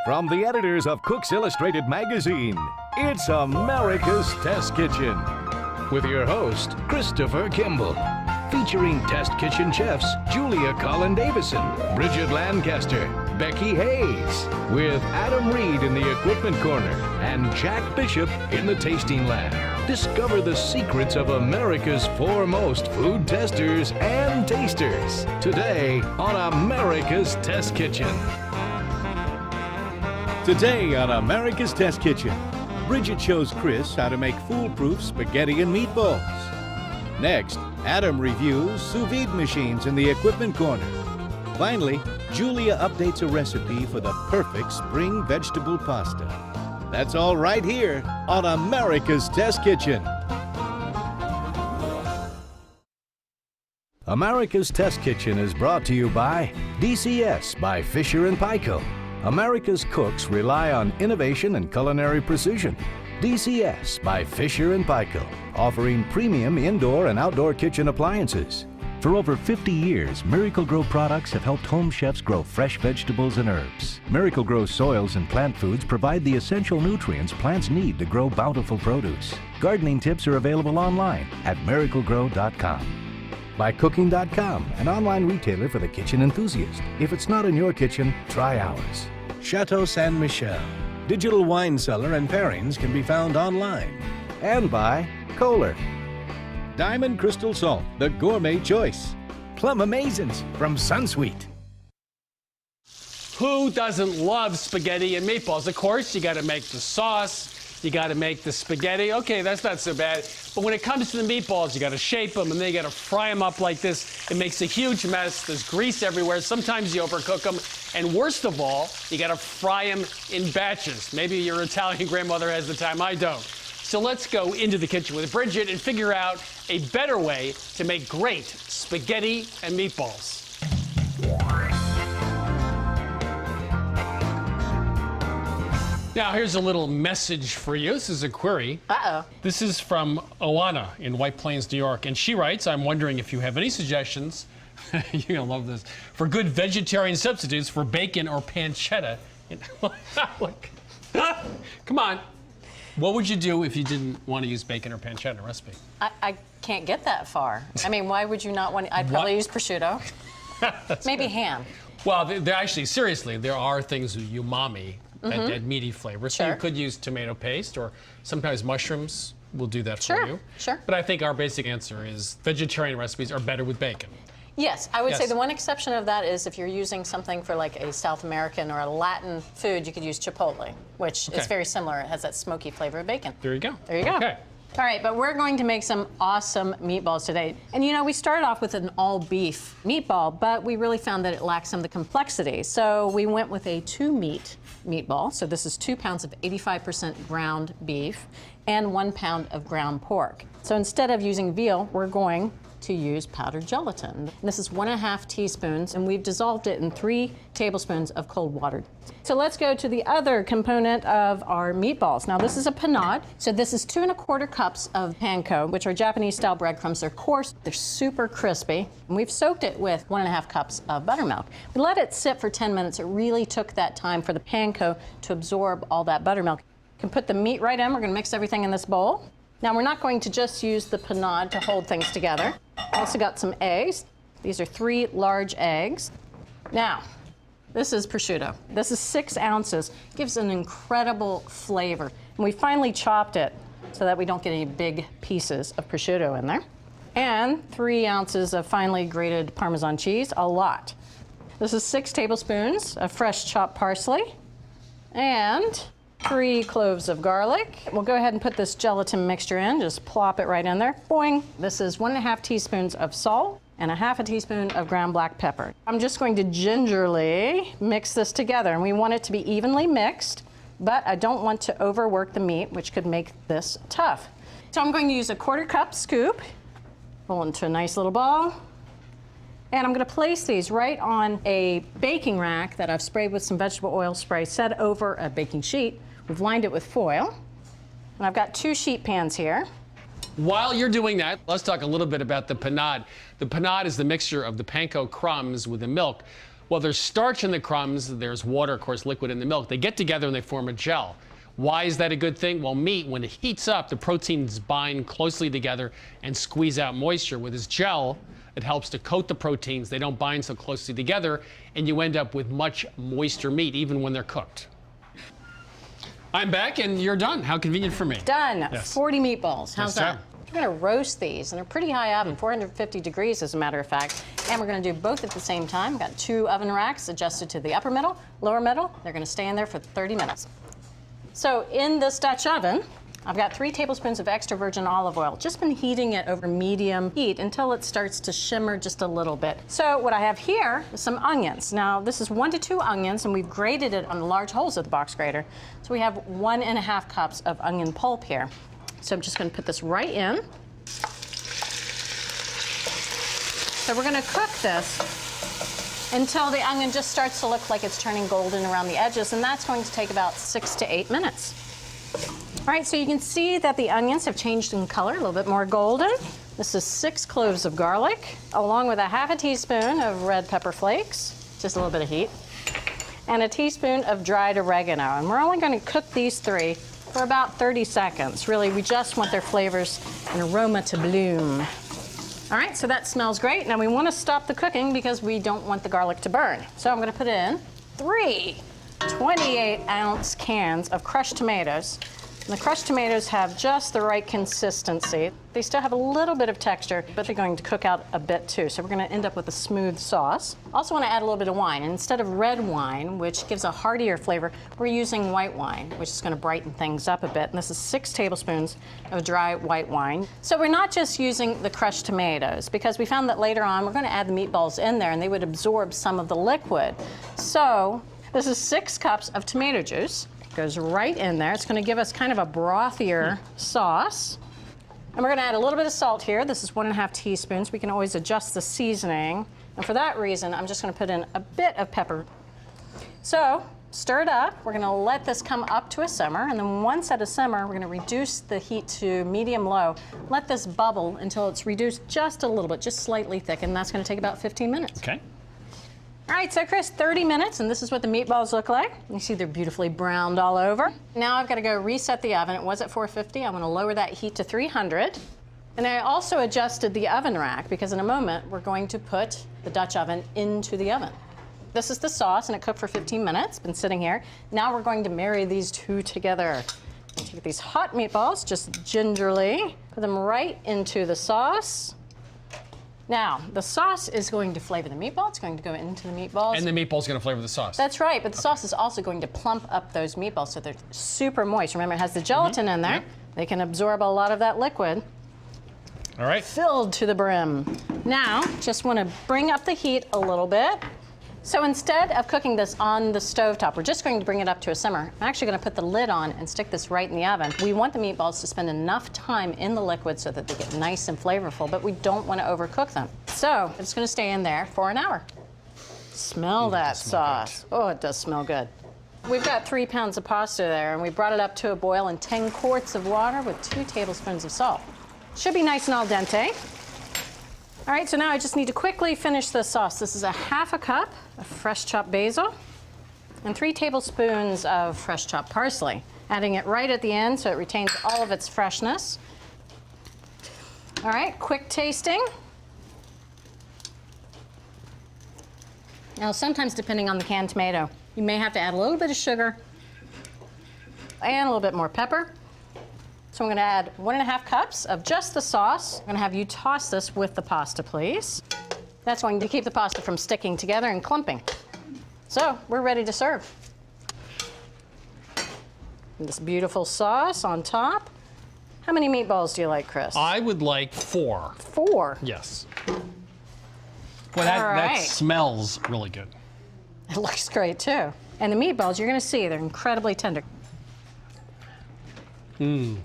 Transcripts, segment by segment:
From the editors of Cook's Illustrated magazine, it's America's Test Kitchen. With your host, Christopher Kimball. Featuring Test Kitchen chefs Julia Collin-Davison, Bridget Lancaster, Becky Hayes, with Adam Reed in the equipment corner and Jack Bishop in the tasting lab. Discover the secrets of America's foremost food testers and tasters today on America's Test Kitchen. Today on America's Test Kitchen, Bridget shows Chris how to make foolproof spaghetti and meatballs. Next, Adam reviews sous vide machines in the equipment corner. Finally, Julia updates a recipe for the perfect spring vegetable pasta. That's all right here on America's Test Kitchen. America's Test Kitchen is brought to you by DCS by Fisher & Paykel. America's cooks rely on innovation and culinary precision. DCS by Fisher & Paykel, offering premium indoor and outdoor kitchen appliances. For over 50 years, Miracle-Gro products have helped home chefs grow fresh vegetables and herbs. Miracle-Gro soils and plant foods provide the essential nutrients plants need to grow bountiful produce. Gardening tips are available online at miraclegrow.com. By Cooking.com, an online retailer for the kitchen enthusiast. If it's not in your kitchen, try ours. Chateau Saint Michel. Digital wine cellar and pairings can be found online. And by Kohler. Diamond Crystal Salt, the gourmet choice. Plum Amazins from Sunsweet. Who doesn't love spaghetti and meatballs? Of course, you got to make the sauce. You got to make the spaghetti. Okay, that's not so bad. But when it comes to the meatballs, you got to shape them, and then you got to fry them up like this. It makes a huge mess. There's grease everywhere. Sometimes you overcook them. And worst of all, you got to fry them in batches. Maybe your Italian grandmother has the time. I don't. So let's go into the kitchen with Bridget and figure out a better way to make great spaghetti and meatballs. Now, here's a little message for you. This is a query. Uh-oh. This is from Oana in White Plains, New York. And she writes, I'm wondering if you have any suggestions, you're going to love this, for good vegetarian substitutes for bacon or pancetta. Look. Come on. What would you do if you didn't want to use bacon or pancetta in a recipe? I can't get that far. I mean, why would you not want to? I'd probably use prosciutto. Maybe good. Ham. Well, they're actually, seriously, there are things that umami, that meaty flavor. So Sure. you could use tomato paste, or sometimes mushrooms will do that for you. Sure. But I think our basic answer is vegetarian recipes are better with bacon. Yes, I would say Yes. the one exception of that is if you're using something for like a South American or a Latin food, you could use chipotle, which is very similar. It has that smoky flavor of bacon. There you go. There you go. Okay. All right, but we're going to make some awesome meatballs today. And you know, we started off with an all-beef meatball, but we really found that it lacked some of the complexity. So we went with a 2-meat meatball. So this is 2 pounds of 85% ground beef and 1 pound of ground pork. So instead of using veal, we're going to use powdered gelatin. And this is 1.5 teaspoons, and we've dissolved it in 3 tablespoons of cold water. So let's go to the other component of our meatballs. Now this is a panade. So this is 2 1/4 cups of panko, which are Japanese-style breadcrumbs. They're coarse, they're super crispy, and we've soaked it with 1.5 cups of buttermilk. We let it sit for 10 minutes. It really took that time for the panko to absorb all that buttermilk. You can put the meat right in. We're gonna mix everything in this bowl. Now we're not going to just use the panade to hold things together. Also got some eggs. These are 3 large eggs. Now, this is prosciutto. This is 6 ounces. Gives an incredible flavor. And we finely chopped it so that we don't get any big pieces of prosciutto in there. And 3 ounces of finely grated Parmesan cheese, a lot. This is 6 tablespoons of fresh chopped parsley. And 3 cloves of garlic. We'll go ahead and put this gelatin mixture in, just plop it right in there. Boing. This is 1.5 teaspoons of salt and 1/2 teaspoon of ground black pepper. I'm just going to gingerly mix this together, and we want it to be evenly mixed, but I don't want to overwork the meat, which could make this tough. So I'm going to use a 1/4 cup scoop, roll into a nice little ball, and I'm going to place these right on a baking rack that I've sprayed with some vegetable oil spray, set over a baking sheet. We've lined it with foil, and I've got 2 sheet pans here. While you're doing that, let's talk a little bit about the panade. The panade is the mixture of the panko crumbs with the milk. Well, there's starch in the crumbs, there's water, of course, liquid in the milk. They get together and they form a gel. Why is that a good thing? Well, meat, when it heats up, the proteins bind closely together and squeeze out moisture. With this gel, it helps to coat the proteins. They don't bind so closely together, and you end up with much moister meat, even when they're cooked. I'm back, and you're done. How convenient for me. Done. Yes. 40 meatballs. How's Nice that? job. We're going to roast these, and they're pretty high oven, 450 degrees as a matter of fact. And we're going to do both at the same time. We've got 2 oven racks adjusted to the upper middle, lower middle. They're going to stay in there for 30 minutes. So in this Dutch oven, I've got 3 tablespoons of extra virgin olive oil. Just been heating it over medium heat until it starts to shimmer just a little bit. So what I have here is some onions. Now this is 1 to 2 onions, and we've grated it on the large holes of the box grater. So we have 1.5 cups of onion pulp here. So I'm just going to put this right in. So we're going to cook this until the onion just starts to look like it's turning golden around the edges, and that's going to take about 6 to 8 minutes. All right, so you can see that the onions have changed in color, a little bit more golden. This is 6 cloves of garlic, along with a half a teaspoon of red pepper flakes, just a little bit of heat, and a teaspoon of dried oregano. And we're only going to cook these 3 for about 30 seconds. Really, we just want their flavors and aroma to bloom. All right, so that smells great. Now we want to stop the cooking because we don't want the garlic to burn. So I'm going to put in 3 28-ounce cans of crushed tomatoes. And the crushed tomatoes have just the right consistency. They still have a little bit of texture, but they're going to cook out a bit too. So we're going to end up with a smooth sauce. Also want to add a little bit of wine. And instead of red wine, which gives a heartier flavor, we're using white wine, which is going to brighten things up a bit. And this is 6 tablespoons of dry white wine. So we're not just using the crushed tomatoes, because we found that later on we're going to add the meatballs in there and they would absorb some of the liquid. So this is 6 cups of tomato juice. Goes right in there. It's going to give us kind of a brothier sauce. And we're going to add a little bit of salt here. This is 1.5 teaspoons. We can always adjust the seasoning. And for that reason, I'm just going to put in a bit of pepper. So stir it up. We're going to let this come up to a simmer. And then once at a simmer, we're going to reduce the heat to medium-low. Let this bubble until it's reduced just a little bit, just slightly thick. And that's going to take about 15 minutes. Okay. All right, so Chris, 30 minutes, and this is what the meatballs look like. You see they're beautifully browned all over. Now I've got to go reset the oven. It was at 450. I'm going to lower that heat to 300. And I also adjusted the oven rack because in a moment we're going to put the Dutch oven into the oven. This is the sauce, and it cooked for 15 minutes. Been sitting here. Now we're going to marry these 2 together. Take these hot meatballs, just gingerly put them right into the sauce. Now, the sauce is going to flavor the meatball. It's going to go into the meatballs. And the meatball's going to flavor the sauce. That's right, but the sauce is also going to plump up those meatballs so they're super moist. Remember, it has the gelatin in there. Yep. They can absorb a lot of that liquid. All right. Filled to the brim. Now, just want to bring up the heat a little bit. So instead of cooking this on the stovetop, we're just going to bring it up to a simmer. I'm actually going to put the lid on and stick this right in the oven. We want the meatballs to spend enough time in the liquid so that they get nice and flavorful, but we don't want to overcook them. So it's going to stay in there for an hour. Smell that sauce. Oh, it does smell good. We've got 3 pounds of pasta there, and we brought it up to a boil in 10 quarts of water with 2 tablespoons of salt. Should be nice and al dente. All right, so now I just need to quickly finish the sauce. This is a half a cup of fresh chopped basil and 3 tablespoons of fresh chopped parsley. Adding it right at the end so it retains all of its freshness. All right, quick tasting. Now, sometimes depending on the canned tomato, you may have to add a little bit of sugar and a little bit more pepper. So I'm going to add 1.5 cups of just the sauce. I'm going to have you toss this with the pasta, please. That's going to keep the pasta from sticking together and clumping. So we're ready to serve. And this beautiful sauce on top. How many meatballs do you like, Chris? I would like 4. 4. Yes. Well, that smells really good. It looks great, too. And the meatballs, you're going to see, they're incredibly tender. Mmm.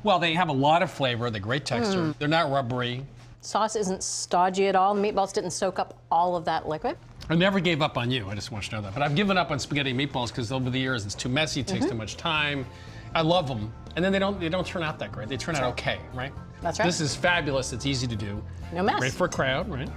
Well, they have a lot of flavor, they're great texture. They're not rubbery. Sauce isn't stodgy at all. The meatballs didn't soak up all of that liquid. I never gave up on you, I just want you to know that. But I've given up on spaghetti and meatballs because over the years it's too messy, it takes too much time. I love them. And then they don't turn out that great. They turn out okay, right? That's right. This is fabulous, it's easy to do. No mess. Great for a crowd, right?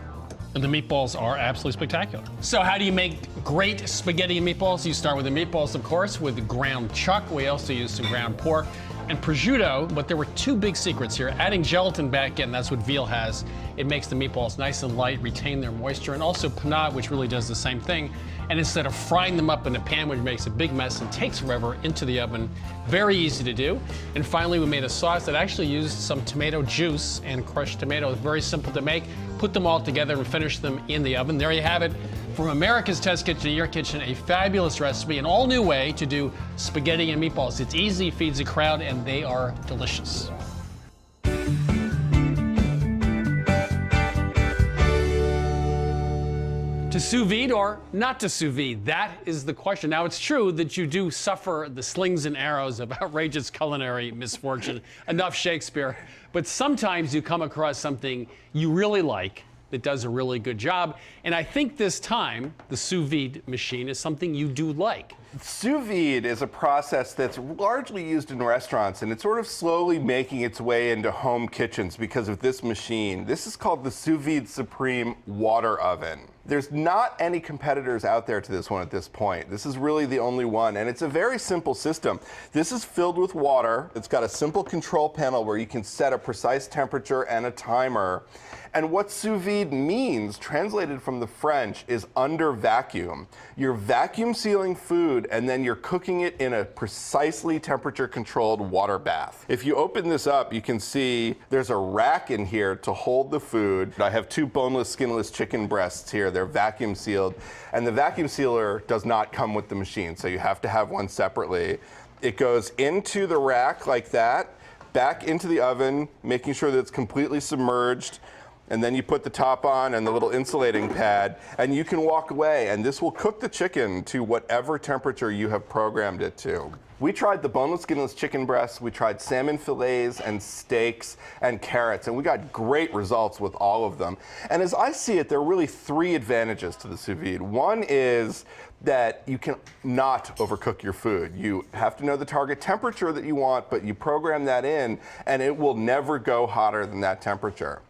And the meatballs are absolutely spectacular. So how do you make great spaghetti and meatballs? You start with the meatballs, of course, with ground chuck. We also use some ground pork and prosciutto, but there were two big secrets here. Adding gelatin back in, that's what veal has. It makes the meatballs nice and light, retain their moisture, and also panade, which really does the same thing. And instead of frying them up in a pan, which makes a big mess and takes forever, into the oven, very easy to do. And finally, we made a sauce that actually used some tomato juice and crushed tomatoes. Very simple to make. Put them all together and finish them in the oven. There you have it. From America's Test Kitchen to your kitchen, a fabulous recipe, an all-new way to do spaghetti and meatballs. It's easy, feeds a crowd, and they are delicious. To sous vide or not to sous vide? That is the question. Now, it's true that you do suffer the slings and arrows of outrageous culinary misfortune. Enough Shakespeare. But sometimes you come across something you really like that does a really good job. And I think this time, the sous vide machine is something you do like. Sous vide is a process that's largely used in restaurants, and it's sort of slowly making its way into home kitchens because of this machine. This is called the Sous Vide Supreme Water Oven. There's not any competitors out there to this one at this point. This is really the only one, and it's a very simple system. This is filled with water. It's got a simple control panel where you can set a precise temperature and a timer. And what sous vide means, translated from the French, is under vacuum. You're vacuum sealing food and then you're cooking it in a precisely temperature controlled water bath. If you open this up, you can see there's a rack in here to hold the food. I have two boneless, skinless chicken breasts here. They're vacuum sealed, and the vacuum sealer does not come with the machine, so you have to have one separately. It goes into the rack like that, back into the oven, making sure that it's completely submerged. And then you put the top on and the little insulating pad, and you can walk away, and this will cook the chicken to whatever temperature you have programmed it to. We tried the boneless, skinless chicken breasts, we tried salmon fillets and steaks and carrots, and we got great results with all of them. And as I see it, there are really three advantages to the sous vide. One is that you can not overcook your food. You have to know the target temperature that you want, but you program that in, and it will never go hotter than that temperature.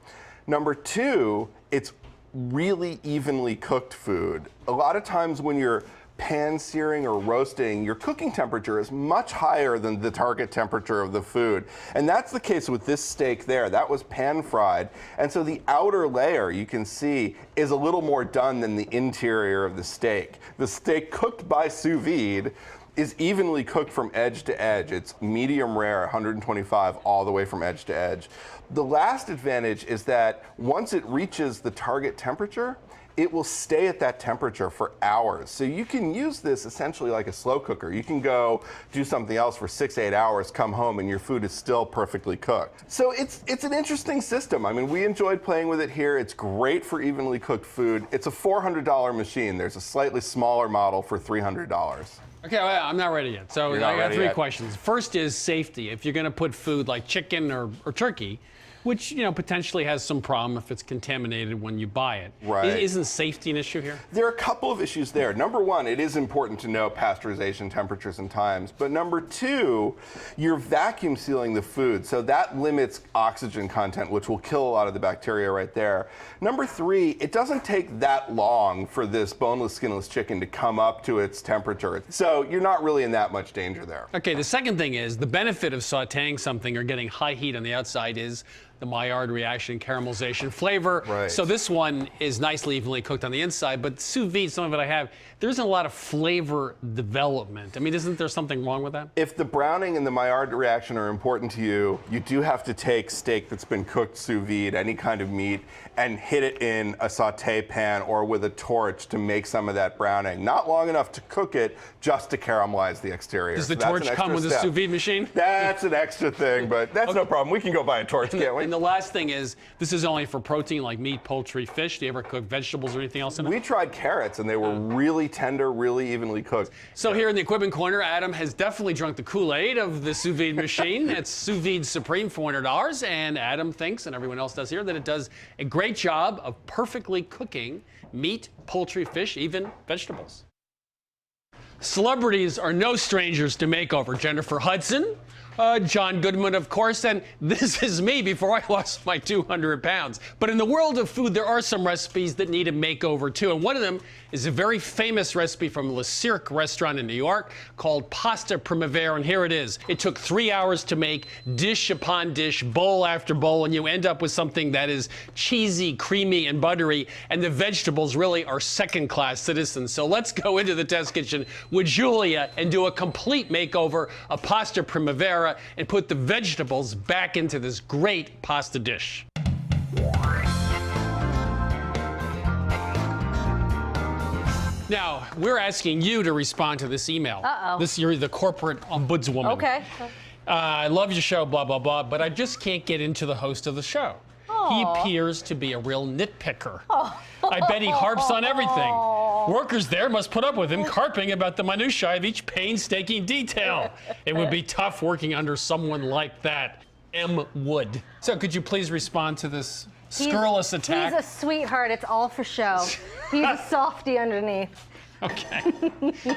Number two, it's really evenly cooked food. A lot of times when you're pan searing or roasting, your cooking temperature is much higher than the target temperature of the food. And that's the case with this steak there. That was pan fried. And so the outer layer, you can see, is a little more done than the interior of the steak. The steak cooked by sous vide is evenly cooked from edge to edge. It's medium rare, 125 all the way from edge to edge. The last advantage is that once it reaches the target temperature, it will stay at that temperature for hours. So you can use this essentially like a slow cooker. You can go do something else for 6-8 hours, come home, and your food is still perfectly cooked. So it's an interesting system. I mean, we enjoyed playing with it here. It's great for evenly cooked food. It's a $400 machine. There's a slightly smaller model for $300. Okay, well, I'm not ready yet. So I got three yet. questions. First is safety. If you're going to put food like chicken or turkey, which potentially has some problem if it's contaminated when you buy it. Right. Isn't safety an issue here? There are a couple of issues there. Number one, it is important to know pasteurization temperatures and times. But number two, you're vacuum sealing the food, so that limits oxygen content, which will kill a lot of the bacteria right there. Number three, it doesn't take that long for this boneless, skinless chicken to come up to its temperature. So you're not really in that much danger there. Okay, the second thing is the benefit of sauteing something or getting high heat on the outside is the Maillard reaction, caramelization, flavor. Right. So this one is nicely evenly cooked on the inside, but sous vide, some of it I have, there isn't a lot of flavor development. I mean, isn't there something wrong with that? If the browning and the Maillard reaction are important to you, you do have to take steak that's been cooked sous vide, any kind of meat, and hit it in a saute pan or with a torch to make some of that browning. Not long enough to cook it, just to caramelize the exterior. Does the torch come with a sous vide machine? That's an extra thing, but that's no problem. We can go buy a torch, can't we? And the last thing is, this is only for protein like meat, poultry, fish. Do you ever cook vegetables or anything else in it? We tried carrots, and they were really tender, really evenly cooked. So here in the equipment corner, Adam has definitely drunk the Kool-Aid of the sous vide machine. It's Sous Vide Supreme, $400, and Adam thinks, and everyone else does here, that it does a great job of perfectly cooking meat, poultry, fish, even vegetables. Celebrities are no strangers to makeover. Jennifer Hudson, John Goodman, of course, and this is me before I lost my 200 pounds. But in the world of food, there are some recipes that need a makeover, too. And one of them is a very famous recipe from Le Cirque restaurant in New York called pasta primavera, and here it is. It took 3 hours to make, dish upon dish, bowl after bowl, and you end up with something that is cheesy, creamy, and buttery, and the vegetables really are second-class citizens. So let's go into the test kitchen with Julia and do a complete makeover of pasta primavera and put the vegetables back into this great pasta dish. Now, we're asking you to respond to this email. Uh-oh. You're the corporate ombudswoman. Okay. I love your show, blah, blah, blah, but I just can't get into the host of the show. He appears to be a real nitpicker. I bet he harps on everything. Workers there must put up with him carping about the minutiae of each painstaking detail. It would be tough working under someone like that. M. Wood. So could you please respond to this scurrilous attack? He's a sweetheart. It's all for show. He's a softie underneath. Okay.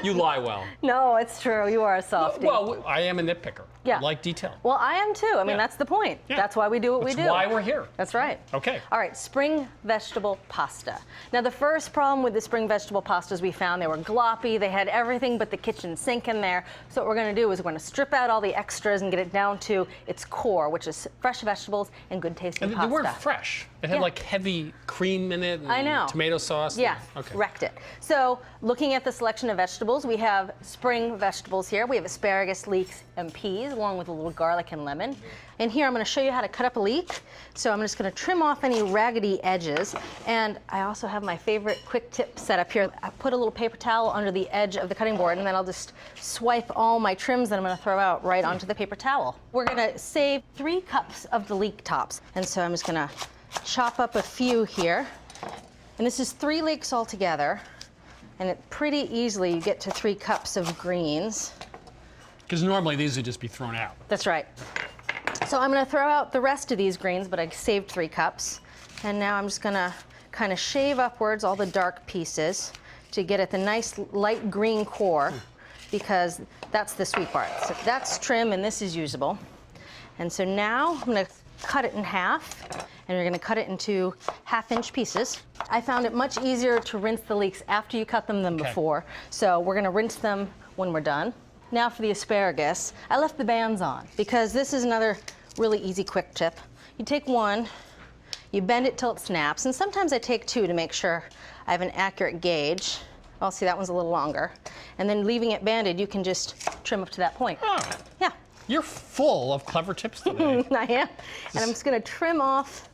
You lie well. No, it's true. You are a softie. Well, I am a nitpicker. Yeah. I like detail. Well, I am too. I mean, that's the point. Yeah. That's why we do what we do. That's why we're here. That's right. Okay. All right, spring vegetable pasta. Now, the first problem with the spring vegetable pastas we found, they were gloppy. They had everything but the kitchen sink in there. So what we're going to do is we're going to strip out all the extras and get it down to its core, which is fresh vegetables and good tasting pasta. They weren't fresh. It had like heavy cream in it and I know. tomato sauce. Yeah, Okay. wrecked it. So looking at the selection of vegetables, we have spring vegetables here. We have asparagus, leeks, and peas, along with a little garlic and lemon. And here I'm going to show you how to cut up a leek. So I'm just going to trim off any raggedy edges. And I also have my favorite quick tip set up here. I put a little paper towel under the edge of the cutting board, and then I'll just swipe all my trims that I'm going to throw out right onto the paper towel. We're going to save 3 cups of the leek tops. And so I'm just going to chop up a few here. And this is 3 leeks altogether. And it pretty easily you get to 3 cups of greens. Because normally these would just be thrown out. That's right. So I'm going to throw out the rest of these greens, but I saved 3 cups. And now I'm just going to kind of shave upwards all the dark pieces to get at the nice light green core, because that's the sweet part. So that's trim and this is usable. And so now I'm going to cut it in half, and you're going to cut it into 1/2-inch pieces. I found it much easier to rinse the leeks after you cut them than before. So we're going to rinse them when we're done. Now for the asparagus, I left the bands on because this is another really easy quick tip. You take one, you bend it till it snaps, and sometimes I take 2 to make sure I have an accurate gauge. Oh, see, that one's a little longer. And then leaving it banded, you can just trim up to that point. Oh. Yeah. You're full of clever tips today. I am. And I'm just going to trim off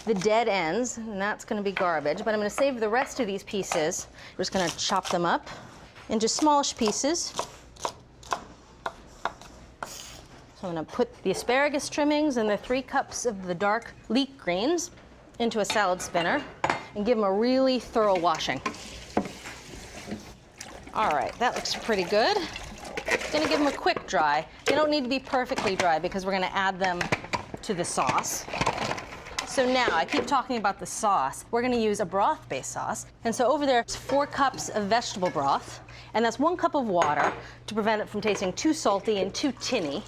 the dead ends, and that's going to be garbage. But I'm going to save the rest of these pieces. I'm just going to chop them up into smallish pieces. So I'm going to put the asparagus trimmings and the 3 cups of the dark leek greens into a salad spinner and give them a really thorough washing. All right, that looks pretty good. Going to give them a quick dry. They don't need to be perfectly dry because we're going to add them to the sauce. So now, I keep talking about the sauce. We're going to use a broth-based sauce. And so over there, it's 4 cups of vegetable broth, and that's 1 cup of water to prevent it from tasting too salty and too tinny.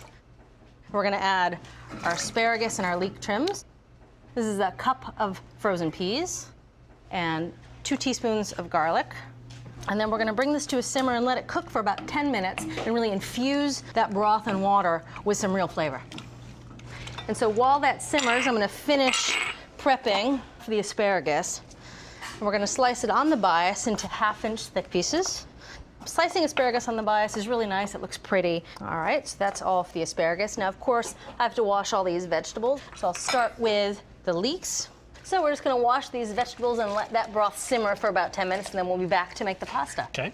We're going to add our asparagus and our leek trims. This is a cup of frozen peas and 2 teaspoons of garlic. And then we're going to bring this to a simmer and let it cook for about 10 minutes and really infuse that broth and water with some real flavor. And so while that simmers, I'm going to finish prepping for the asparagus. And we're going to slice it on the bias into 1/2-inch thick pieces. Slicing asparagus on the bias is really nice. It looks pretty. All right, so that's all for the asparagus. Now, of course, I have to wash all these vegetables. So I'll start with the leeks. So we're just going to wash these vegetables and let that broth simmer for about 10 minutes, and then we'll be back to make the pasta. Okay.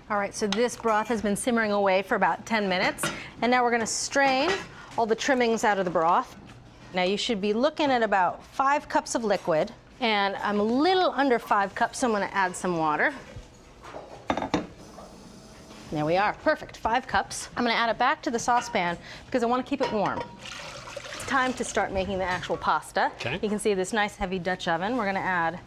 All right, so this broth has been simmering away for about 10 minutes, and now we're going to strain all the trimmings out of the broth. Now you should be looking at about 5 cups of liquid, and I'm a little under 5 cups, so I'm going to add some water. There we are, perfect, 5 cups. I'm going to add it back to the saucepan because I want to keep it warm. Time to start making the actual pasta. Okay. You can see this nice heavy Dutch oven. We're going to add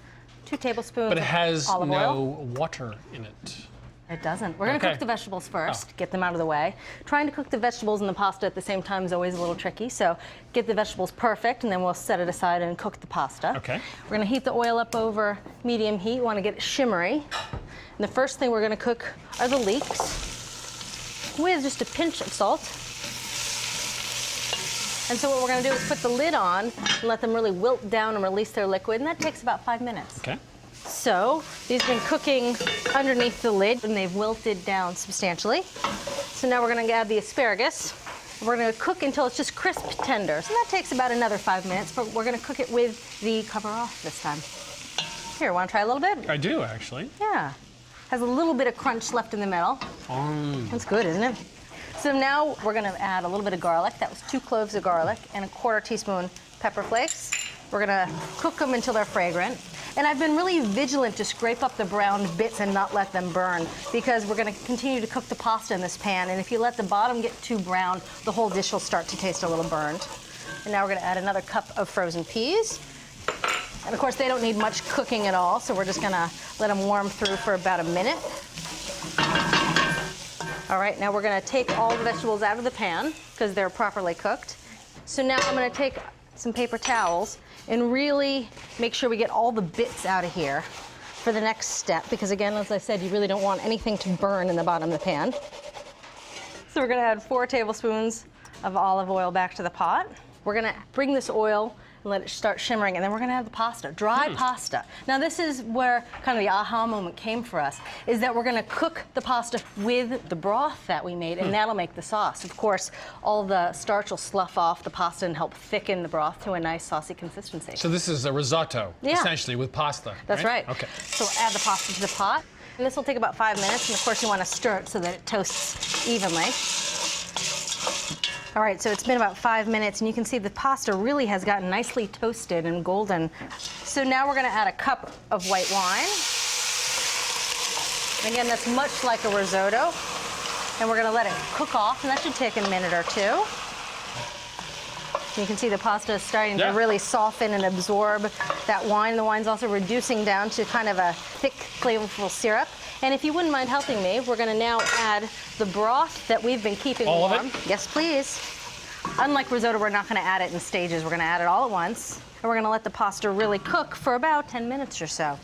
2 tablespoons But it has of olive no oil. water in it. It doesn't. We're gonna Okay. cook the vegetables first, get them out of the way. Trying to cook the vegetables and the pasta at the same time is always a little tricky, so get the vegetables perfect and then we'll set it aside and cook the pasta. Okay. We're gonna heat the oil up over medium heat. We wanna get it shimmery. And the first thing we're gonna cook are the leeks with just a pinch of salt. And so what we're gonna do is put the lid on and let them really wilt down and release their liquid, and that takes about 5 minutes. Okay. So these have been cooking underneath the lid and they've wilted down substantially. So now we're gonna add the asparagus. We're gonna cook until it's just crisp tender. So that takes about another 5 minutes, but we're gonna cook it with the cover off this time. Here, wanna try a little bit? I do, actually. Yeah. Has a little bit of crunch left in the middle. That's good, isn't it? So now we're gonna add a little bit of garlic. That was 2 cloves of garlic and a 1/4 teaspoon pepper flakes. We're gonna cook them until they're fragrant. And I've been really vigilant to scrape up the browned bits and not let them burn because we're gonna continue to cook the pasta in this pan. And if you let the bottom get too brown, the whole dish will start to taste a little burned. And now we're gonna add another cup of frozen peas. And of course, they don't need much cooking at all, so we're just gonna let them warm through for about a minute. All right, now we're gonna take all the vegetables out of the pan because they're properly cooked. So now I'm gonna take some paper towels and really make sure we get all the bits out of here for the next step, because again, as I said, you really don't want anything to burn in the bottom of the pan. So we're gonna add 4 tablespoons of olive oil back to the pot. We're gonna bring this oil and let it start shimmering, and then we're gonna add the pasta, dry pasta. Now this is where kind of the aha moment came for us, is that we're gonna cook the pasta with the broth that we made, and that'll make the sauce. Of course, all the starch will slough off the pasta and help thicken the broth to a nice saucy consistency. So this is a risotto, Yeah. essentially, with pasta. That's right. Okay. So we'll add the pasta to the pot, and this will take about 5 minutes, and of course you wanna stir it so that it toasts evenly. All right, so it's been about 5 minutes, and you can see the pasta really has gotten nicely toasted and golden. So now we're gonna add a cup of white wine. And again, that's much like a risotto. And we're gonna let it cook off, and that should take a minute or two. You can see the pasta is starting to really soften and absorb that wine. The wine's also reducing down to kind of a thick, flavorful syrup. And if you wouldn't mind helping me, we're gonna now add the broth that we've been keeping warm. All of it? Yes, please. Unlike risotto, we're not gonna add it in stages. We're gonna add it all at once. And we're gonna let the pasta really cook for about 10 minutes or so.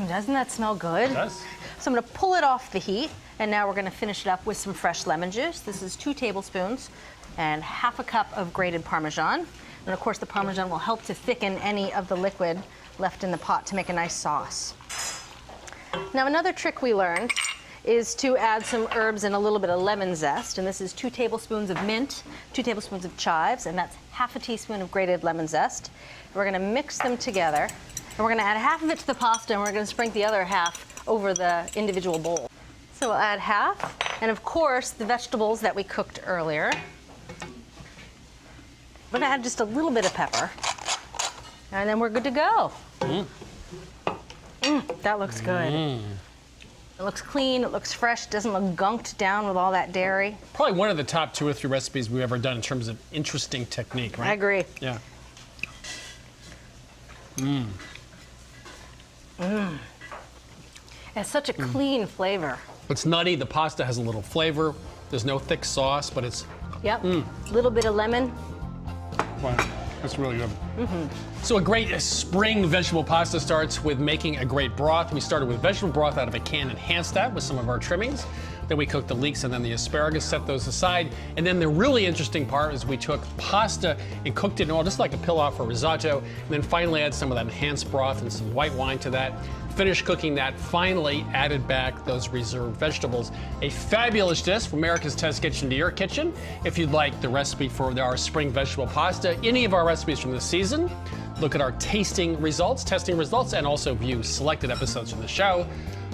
Doesn't that smell good? It does. So I'm gonna pull it off the heat, and now we're gonna finish it up with some fresh lemon juice. This is 2 tablespoons and 1/2 cup of grated Parmesan. And of course, the Parmesan will help to thicken any of the liquid left in the pot to make a nice sauce. Now, another trick we learned is to add some herbs and a little bit of lemon zest. And this is 2 tablespoons of mint, 2 tablespoons of chives, and that's 1/2 teaspoon of grated lemon zest. We're gonna mix them together, and we're gonna add 1/2 of it to the pasta, and we're gonna sprinkle the other 1/2 over the individual bowl. So we'll add 1/2, and of course, the vegetables that we cooked earlier. We're gonna add just a little bit of pepper, and then we're good to go. That looks good. It looks clean, it looks fresh, doesn't look gunked down with all that dairy. Probably one of the top 2 or 3 recipes we've ever done in terms of interesting technique, right? I agree. Yeah. It has such a clean flavor. It's nutty, the pasta has a little flavor. There's no thick sauce, but it's, Yep. Little bit of lemon. wow, that's really good. So a great spring vegetable pasta starts with making a great broth. We started with vegetable broth out of a can, enhanced that with some of our trimmings. Then we cooked the leeks and then the asparagus, set those aside. And then the really interesting part is we took pasta and cooked it in oil, just like a pilaf or risotto, and then finally add some of that enhanced broth and some white wine to that. Finished cooking that, finally added back those reserved vegetables. A fabulous dish from America's Test Kitchen to your kitchen. If you'd like the recipe for our spring vegetable pasta, any of our recipes from this season, look at our tasting results, testing results, and also view selected episodes from the show.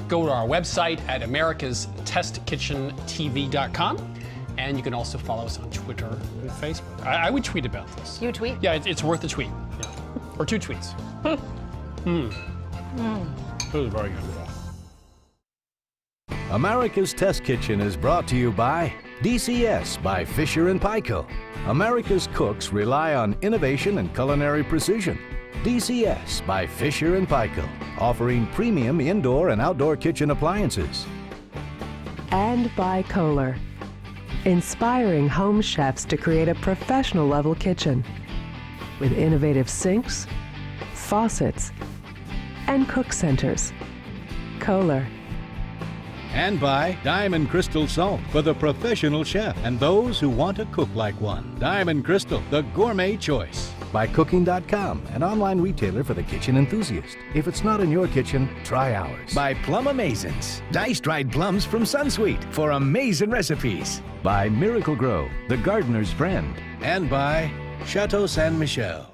Go to our website at americastestkitchentv.com, and you can also follow us on Twitter and Facebook. I would tweet about this. You tweet? Yeah, it's worth a tweet. Yeah. Or 2 tweets. This is very good. America's Test Kitchen is brought to you by DCS by Fisher & Paykel. America's cooks rely on innovation and culinary precision. DCS by Fisher & Paykel, offering premium indoor and outdoor kitchen appliances. And by Kohler, inspiring home chefs to create a professional-level kitchen with innovative sinks, faucets, and cook centers. Kohler. And by Diamond Crystal Salt for the professional chef and those who want to cook like one. Diamond Crystal, the gourmet choice. By Cooking.com, an online retailer for the kitchen enthusiast. If it's not in your kitchen, try ours. By Plum Amazins, diced-dried plums from Sunsweet for amazing recipes. By Miracle Grow, the gardener's friend. And by Chateau Saint Michel.